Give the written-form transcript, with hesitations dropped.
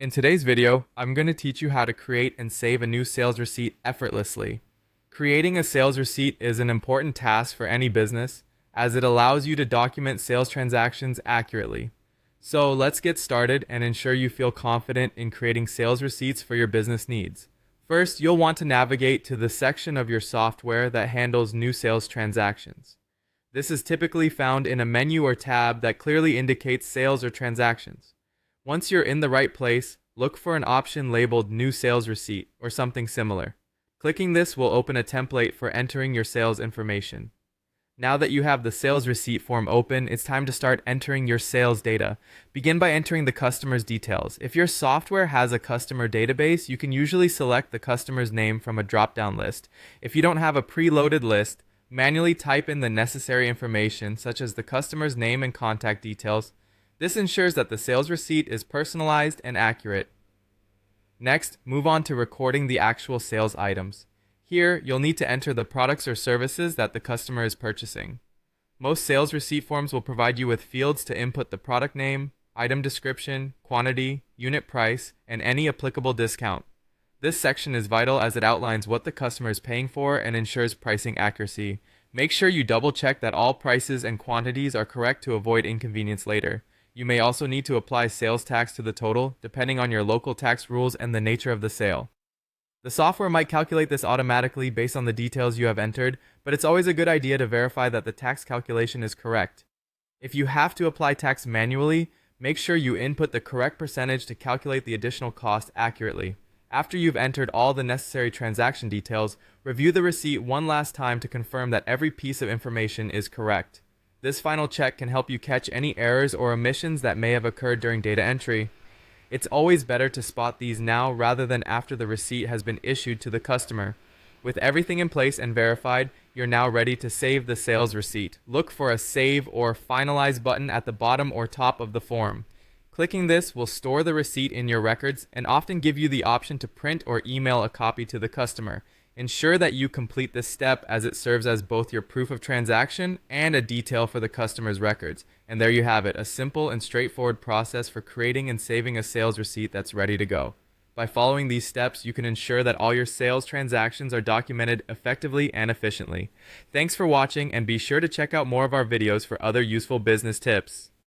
In today's video, I'm going to teach you how to create and save a new sales receipt effortlessly. Creating a sales receipt is an important task for any business, as it allows you to document sales transactions accurately. So let's get started and ensure you feel confident in creating sales receipts for your business needs. First, you'll want to navigate to the section of your software that handles new sales transactions. This is typically found in a menu or tab that clearly indicates sales or transactions. Once you're in the right place, look for an option labeled New Sales Receipt or something similar. Clicking this will open a template for entering your sales information. Now that you have the sales receipt form open, it's time to start entering your sales data. Begin by entering the customer's details. If your software has a customer database, you can usually select the customer's name from a drop-down list. If you don't have a preloaded list, manually type in the necessary information such as the customer's name and contact details. This ensures that the sales receipt is personalized and accurate. Next, move on to recording the actual sales items. Here, you'll need to enter the products or services that the customer is purchasing. Most sales receipt forms will provide you with fields to input the product name, item description, quantity, unit price, and any applicable discount. This section is vital as it outlines what the customer is paying for and ensures pricing accuracy. Make sure you double check that all prices and quantities are correct to avoid inconvenience later. You may also need to apply sales tax to the total, depending on your local tax rules and the nature of the sale. The software might calculate this automatically based on the details you have entered, but it's always a good idea to verify that the tax calculation is correct. If you have to apply tax manually, make sure you input the correct percentage to calculate the additional cost accurately. After you've entered all the necessary transaction details, review the receipt one last time to confirm that every piece of information is correct. This final check can help you catch any errors or omissions that may have occurred during data entry. It's always better to spot these now rather than after the receipt has been issued to the customer. With everything in place and verified, you're now ready to save the sales receipt. Look for a Save or Finalize button at the bottom or top of the form. Clicking this will store the receipt in your records and often give you the option to print or email a copy to the customer. Ensure that you complete this step as it serves as both your proof of transaction and a detail for the customer's records. And there you have it, a simple and straightforward process for creating and saving a sales receipt that's ready to go. By following these steps, you can ensure that all your sales transactions are documented effectively and efficiently. Thanks for watching, and be sure to check out more of our videos for other useful business tips.